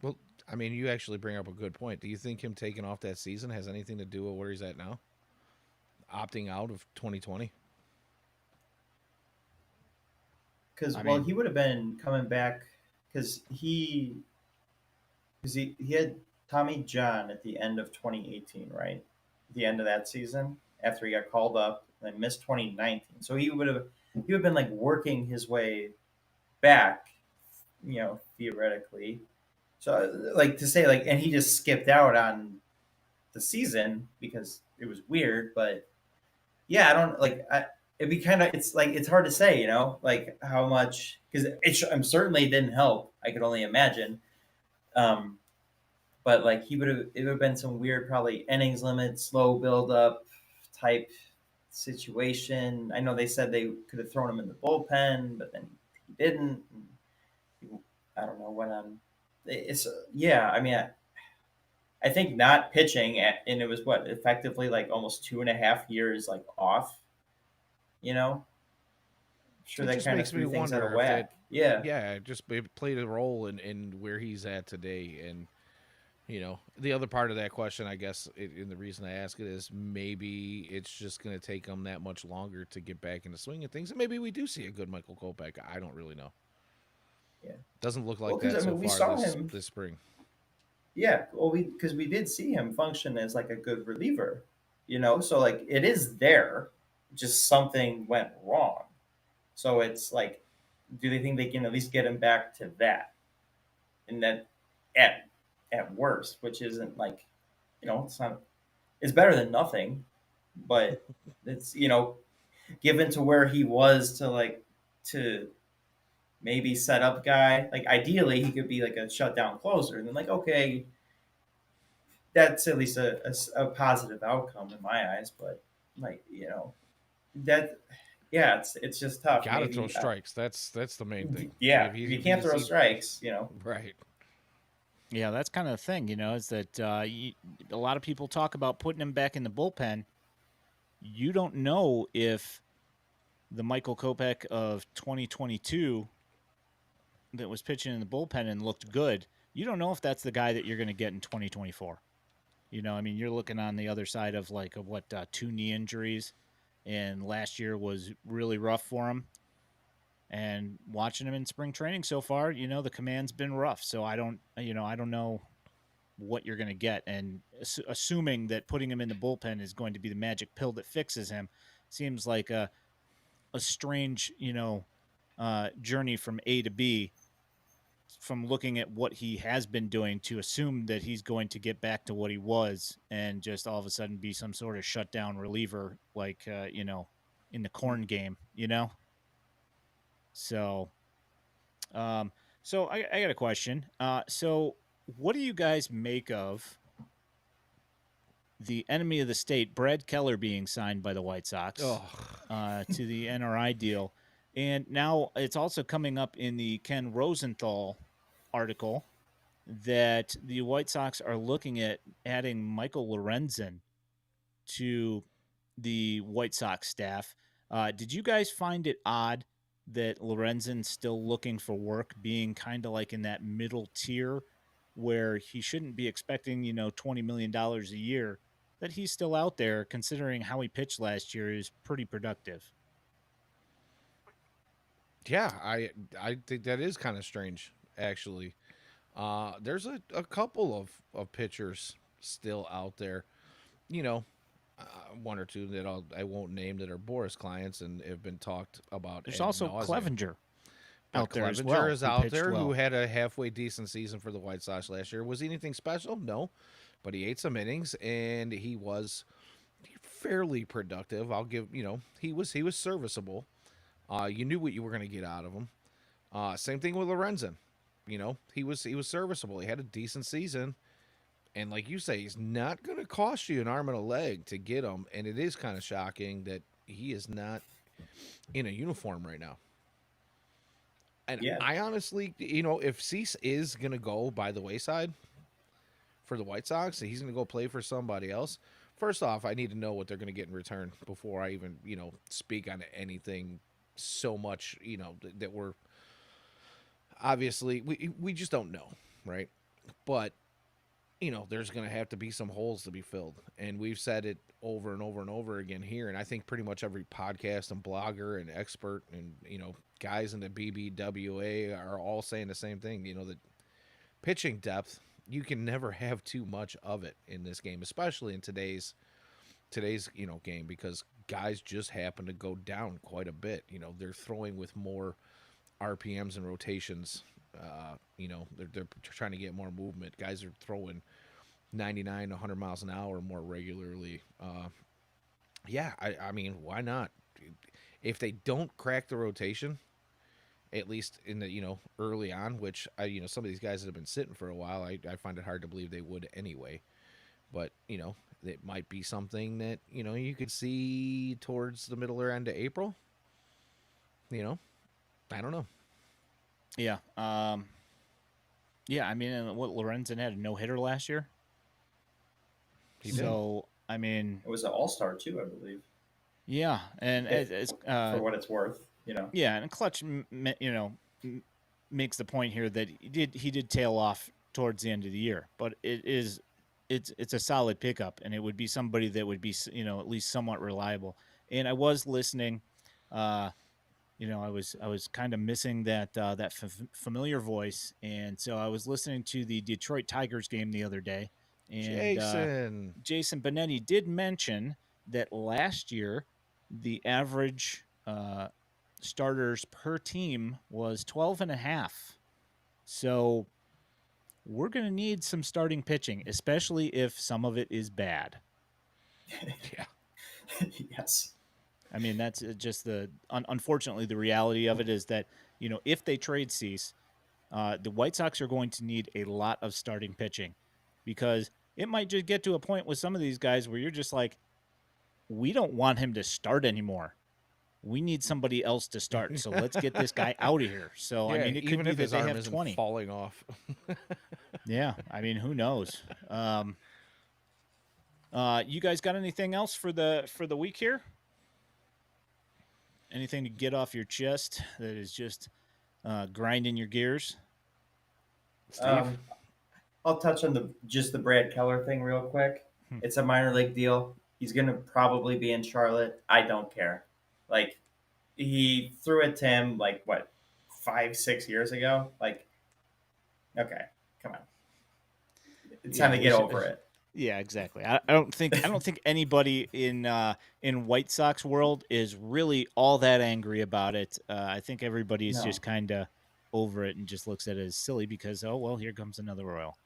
Well, I mean, you actually bring up a good point. Do you think him taking off that season has anything to do with where he's at now? Opting out of 2020? Because he would have been coming back because he had Tommy John at the end of 2018, right? At the end of that season, after he got called up and missed 2019. So he would have been like working his way back, theoretically. So like to say like, and he just skipped out on the season because it was weird. But yeah, I don't like. It'd be kind of it's hard to say, like how much because it certainly didn't help. I could only imagine. But like it would have been some weird probably innings limit, slow build up type situation. I know they said they could have thrown him in the bullpen, but then he didn't. I don't know, went on. It's yeah. I mean, I think not pitching, and it was effectively like almost 2.5 years like off. I'm sure It that just kind of makes me threw things out of wonder if whack. Yeah. it just played a role in where he's at today. And, the other part of that question, I guess, and the reason I ask it is maybe it's just going to take him that much longer to get back into swing of things. And maybe we do see a good Michael Kopech. I don't really know. Yeah. Doesn't look like Well, that so we far saw this, him. this spring. Yeah, well, because we did see him function as like a good reliever, so like it is there, just something went wrong. So it's like, do they think they can at least get him back to that? And that at worst, which isn't like, it's not, it's better than nothing, but it's given to where he was to maybe set up guy. Like ideally, he could be like a shutdown closer, and then like okay, that's at least a positive outcome in my eyes. But like that, yeah, it's just tough. Gotta Maybe throw strikes. That's the main thing. yeah, If if you can't throw strikes, Right. Yeah, that's kind of the thing, is that a lot of people talk about putting him back in the bullpen. You don't know if the Michael Kopech of 2022 that was pitching in the bullpen and looked good, you don't know if that's the guy that you're going to get in 2024. I mean, you're looking on the other side of like two knee injuries, and last year was really rough for him. And watching him in spring training so far, the command's been rough. So I don't know what you're going to get. And assuming that putting him in the bullpen is going to be the magic pill that fixes him seems like a strange, journey from A to B, from looking at what he has been doing, to assume that he's going to get back to what he was and just all of a sudden be some sort of shutdown reliever, like, in the corn game, So, I got a question. So what do you guys make of the enemy of the state, Brade Keller, being signed by the White Sox to the NRI deal? And now it's also coming up in the Ken Rosenthal article that the White Sox are looking at adding Michael Lorenzen to the White Sox staff. Did you guys find it odd that Lorenzen's still looking for work, being kind of like in that middle tier where he shouldn't be expecting, $20 million a year, that he's still out there, considering how he pitched last year is pretty productive? Yeah, I think that is kind of strange, actually. There's a couple of pitchers still out there, you know, uh, one or two that I won't name that are Boris clients and have been talked about There's ad also nauseum. Clevenger But out there as Clevenger well is who out pitched there who well. had a halfway decent season for the White Sox last year. Was he anything special? No, but he ate some innings and he was fairly productive. I'll give he was serviceable. You knew what you were going to get out of him. Same thing with Lorenzen. He was serviceable. He had a decent season, and like you say, he's not going to cost you an arm and a leg to get him. And it is kind of shocking that he is not in a uniform right now. And Yeah. I honestly, if Cease is going to go by the wayside for the White Sox, he's going to go play for somebody else. First off, I need to know what they're going to get in return before I even, speak on anything so much, that we're obviously we just don't know, right? But there's going to have to be some holes to be filled, and we've said it over and over and over again here. And I think pretty much every podcast and blogger and expert and guys in the BBWA are all saying the same thing. That pitching depth, you can never have too much of it in this game, especially in today's game, because guys just happen to go down quite a bit. They're throwing with more RPMs and rotations. They're trying to get more movement. Guys are throwing 99 to 100 miles an hour more regularly. Yeah, I mean, why not? If they don't crack the rotation, at least in the early on, which some of these guys that have been sitting for a while, I find it hard to believe they would anyway. But it might be something that you could see towards the middle or end of April. I don't know. Yeah. Yeah, I mean, and what Lorenzen had a no-hitter last year. He did. So, I mean, It was an all-star too, I believe. yeah, and For what it's worth, yeah, and Clutch, makes the point here that he did tail off towards the end of the year, but it's a solid pickup, and it would be somebody that would be at least somewhat reliable. And I was listening, I was kind of missing that familiar voice, and so I was listening to the Detroit Tigers game the other day, and Jason Benetti did mention that last year the average starters per team was 12 and a half. So we're going to need some starting pitching, especially if some of it is bad. Yeah. Yes. I mean, that's just unfortunately, the reality of it is that, if they trade Cease, the White Sox are going to need a lot of starting pitching, because it might just get to a point with some of these guys where you're just like, we don't want him to start anymore. We need somebody else to start. So let's get this guy out of here. So, Yeah, I mean, it could even be if that his they arm have isn't 20. falling off. Yeah, I mean, who knows? You guys got anything else for the week here? Anything to get off your chest that is just grinding your gears? Steve? I'll touch on the Brade Keller thing real quick. It's a minor league deal. He's gonna probably be in Charlotte. I don't care. Like, he threw it to him like what, 5-6 years ago. Like, okay, come on. It's time to get over it. Yeah, exactly. I don't think anybody in White Sox world is really all that angry about it. I think everybody's No. just kind of over it and just looks at it as silly because, oh well, here comes another Royal.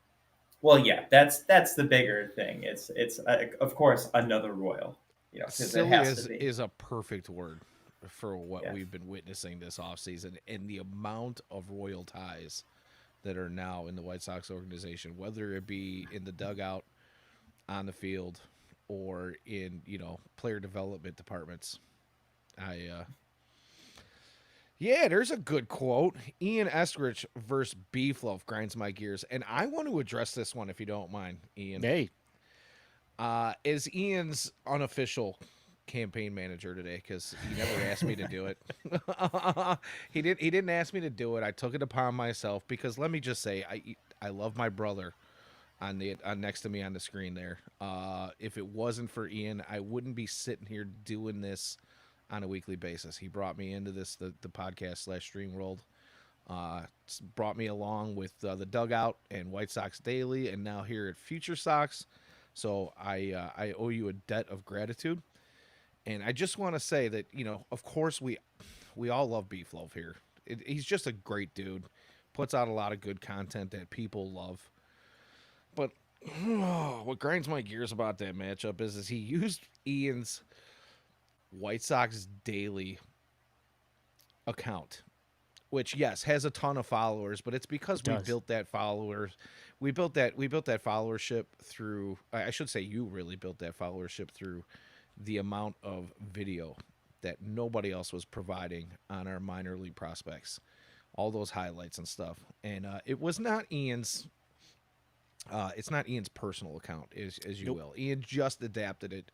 Well, yeah, that's the bigger thing. It's of course another Royal. 'Cause it Silly has to be. is a perfect word for what Yeah. we've been witnessing this offseason, and the amount of Royal ties that are now in the White Sox organization, whether it be in the dugout, on the field, or in player development departments. Yeah, there's a good quote. Ian Eskridge versus Beefloaf grinds my gears, and I want to address this one if you don't mind, Ian. Hey, Is Ian's unofficial campaign manager today, because he never asked me to do it. He didn't ask me to do it. I took it upon myself because let me just say, I love my brother on next to me on the screen there. If it wasn't for Ian, I wouldn't be sitting here doing this on a weekly basis. He brought me into the podcast /stream world Brought me along with the Dugout and White Sox Daily, and now here at FutureSox. So I owe you a debt of gratitude. And I just want to say that, of course we all love Beef Loaf here. He's just a great dude. Puts out a lot of good content that people love. But what grinds my gears about that matchup is he used Ian's White Sox Daily account, which yes has a ton of followers, but it's because we built that followership through. I should say you really built that followership through the amount of video that nobody else was providing on our minor league prospects, all those highlights and stuff. And it was not Ian's. It's not Ian's personal account, as you will. Ian just adopted it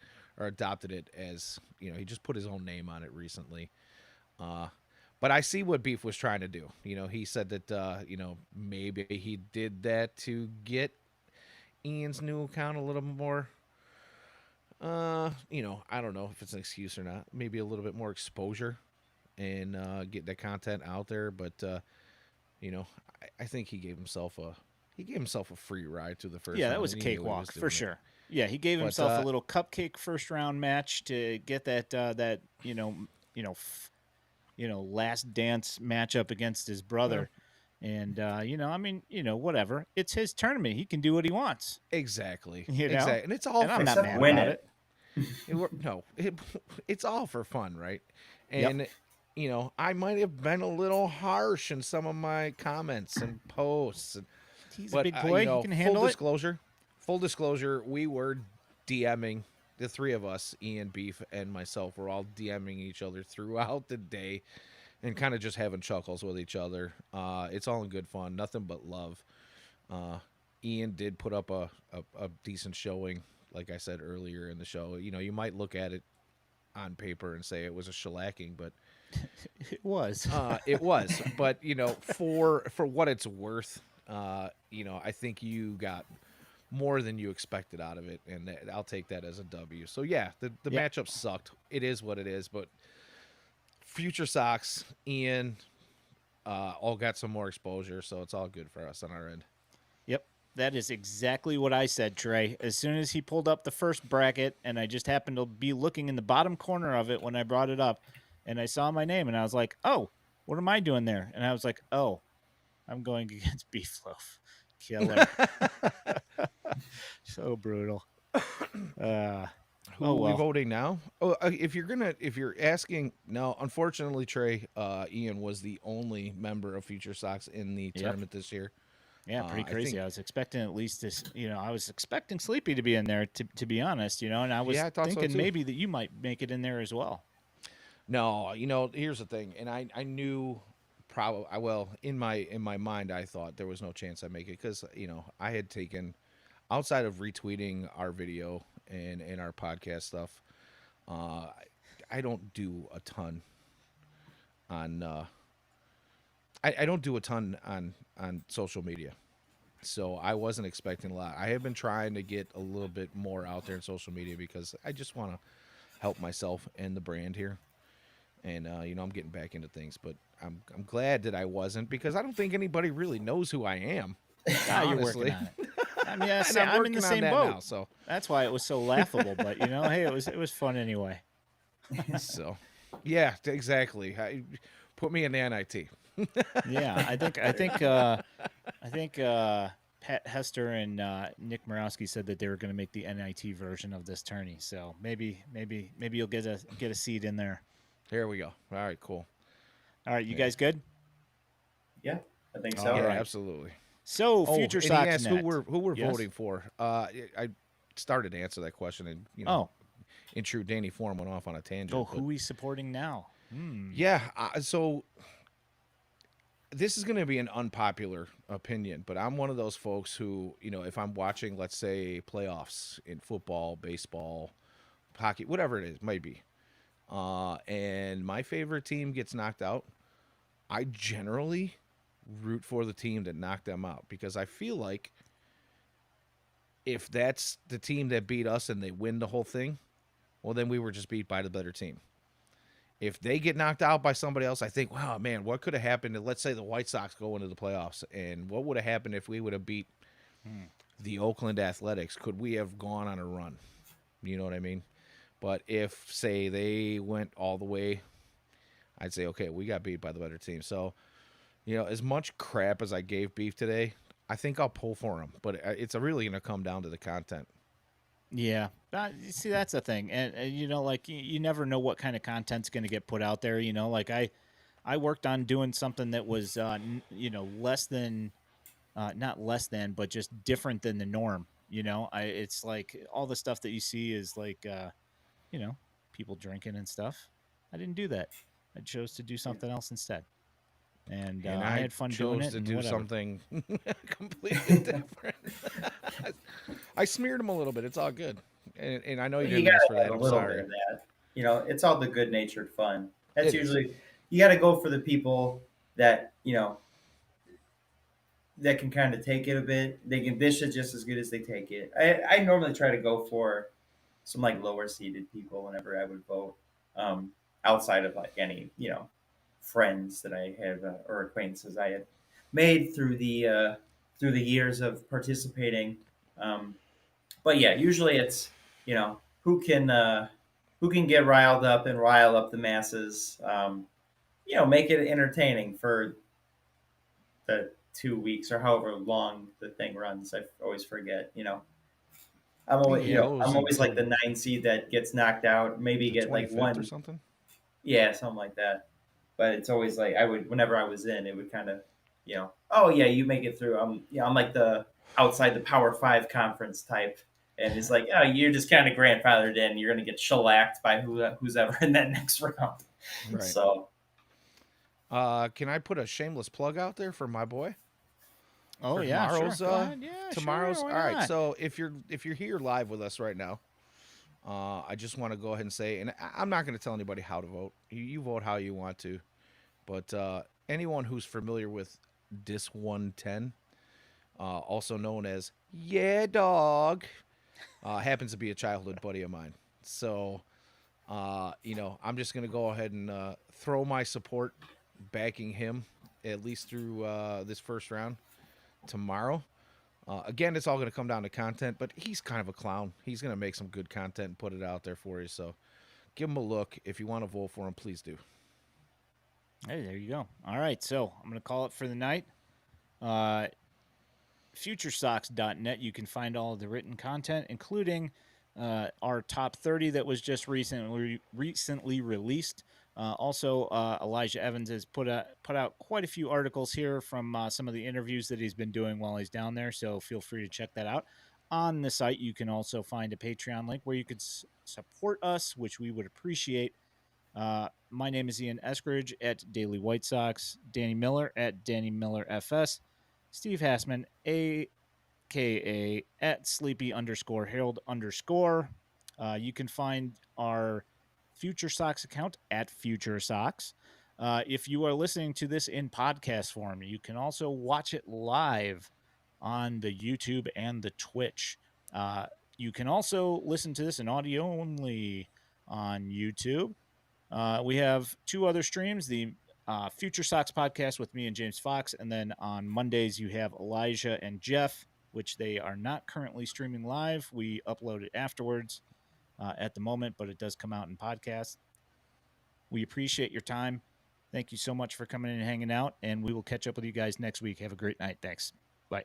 as he just put his own name on it recently. But I see what Beef was trying to do. He said that maybe he did that to get Ian's new account a little more. I don't know if it's an excuse or not. Maybe a little bit more exposure and get that content out there. But I think he gave himself a free ride to the first. Yeah, that was a cakewalk for sure. Yeah, he gave himself a little cupcake first round match to get that last dance matchup against his brother. And whatever. It's his tournament. He can do what he wants. Exactly. Exactly. And it's all and for I'm not fun. mad about it. It's all for fun, right? And I might have been a little harsh in some of my comments and posts. He's a big boy. He can handle it. Full disclosure, we were DMing, the three of us, Ian, Beef, and myself, were all DMing each other throughout the day and kind of just having chuckles with each other. It's all in good fun, nothing but love. Ian did put up a decent showing, like I said earlier in the show. You might look at it on paper and say it was a shellacking, but it was. It was. But, for what it's worth, I think you got more than you expected out of it, and I'll take that as a W. So, yeah, the matchup sucked. It is what it is, but FutureSox, Ian, all got some more exposure, so it's all good for us on our end. Yep, that is exactly what I said, Trey. As soon as he pulled up the first bracket, and I just happened to be looking in the bottom corner of it when I brought it up, and I saw my name, and I was like, oh, what am I doing there? And I was like, oh, I'm going against Beef Loaf. Killer. So brutal. Who are we voting now? Oh, if you're asking, no, unfortunately, Trey, Ian was the only member of FutureSox in the tournament this year. Yeah, pretty crazy. I was expecting at least this, I was expecting Sleepy to be in there, to be honest, and I was thinking maybe that you might make it in there as well. No, here's the thing, and I knew in my mind, I thought there was no chance I'd make it because, I had taken, outside of retweeting our video and our podcast stuff, I don't do a ton on, I don't do a ton on social media. So I wasn't expecting a lot. I have been trying to get a little bit more out there in social media because I just want to help myself and the brand here. And, I'm getting back into things, but I'm glad that I wasn't because I don't think anybody really knows who I am. You're working on it. I mean, I'm in the same boat, now, so that's why it was so laughable. But hey, it was fun anyway. So, yeah, exactly. Put me in the NIT. Yeah, I think Pat Hester and Nick Morawski said that they were going to make the NIT version of this tourney. So maybe you'll get a seat in there. There we go. All right, cool. All right, you guys good? Yeah, I think so. Yeah, right. Absolutely. So FutureSox asked who we're voting for. I started to answer that question, and in true Danny form, went off on a tangent. Oh, who are we supporting now? Yeah, so this is going to be an unpopular opinion, but I'm one of those folks who, if I'm watching, let's say, playoffs in football, baseball, hockey, whatever it is, might be, and my favorite team gets knocked out, I generally root for the team that knocked them out because I feel like if that's the team that beat us and they win the whole thing, well, then we were just beat by the better team. If they get knocked out by somebody else, I think, wow, man, what could have happened? Let's say the White Sox go into the playoffs, and what would have happened if we would have beat the Oakland Athletics? Could we have gone on a run? You know what I mean? But if, say, they went all the way, I'd say, okay, we got beat by the better team. So, as much crap as I gave Beef today, I think I'll pull for him. But it's really going to come down to the content. Yeah. You see, that's the thing. And like, you never know what kind of content's going to get put out there. Like I worked on doing something that was, less than, not less than, but just different than the norm. It's like all the stuff that you see is like, people drinking and stuff. I didn't do that. I chose to do something else instead. And And I I had fun doing chose it to and do whatever. something completely different. I smeared him a little bit. It's all good. And I know you You didn't got ask for to that. have a I'm little bit sorry. of that. It's all the good natured fun. That's It is. usually you got to go for the people that that can kind of take it a bit. They can dish it just as good as they take it. I normally try to go for some like lower seated people whenever I would vote, outside of like any friends that I have or acquaintances I had made through the years of participating. Um, but yeah, usually it's who can get riled up and rile up the masses. Make it entertaining for the 2 weeks or however long the thing runs. I always forget. I'm I think always it goes I'm always like until the 9 seed that gets knocked out. Maybe the get like 25th or one, something. yeah, something like that. But it's always like I would whenever I was in, it would kind of oh yeah, you make it through. I'm like the outside the Power Five conference type. And it's like, oh, you're just kind of grandfathered in. You're going to get shellacked by who's ever in that next round. Right. So, Can I put a shameless plug out there for my boy? Oh For yeah, sure. tomorrow's Go ahead. Yeah, sure. Why all right. not? So if you're here live with us right now, I just want to go ahead and say, and I'm not going to tell anybody how to vote. You vote how you want to, but anyone who's familiar with Dis 110, also known as Yeah Dog, happens to be a childhood buddy of mine. So, I'm just going to go ahead and throw my support backing him at least through this first round tomorrow. Again, it's all going to come down to content, but he's kind of a clown. He's going to make some good content and put it out there for you. So give him a look. If you want to vote for him, please do. Hey, there you go. All right, so I'm going to call it for the night. FutureSox.net, you can find all of the written content, including our top 30 that was just recently released. Also, Elijah Evans has put out quite a few articles here from some of the interviews that he's been doing while he's down there, so feel free to check that out. On the site, you can also find a Patreon link where you could support us, which we would appreciate. My name is Ian Eskridge at Daily White Sox, Danny Miller at Danny Miller FS, Steve Hasman, a.k.a. at sleepy_Harold_. You can find our Future Sox account at Future Sox. If you are listening to this in podcast form, you can also watch it live on the YouTube and the Twitch. You can also listen to this in audio only on YouTube. We have two other streams, the Future Sox podcast with me and James Fox, and then on Mondays you have Elijah and Jeff, which they are not currently streaming live. We upload it afterwards at the moment, but it does come out in podcast. We appreciate your time. Thank you so much for coming in and hanging out, and we will catch up with you guys next week. Have a great night. Thanks. Bye.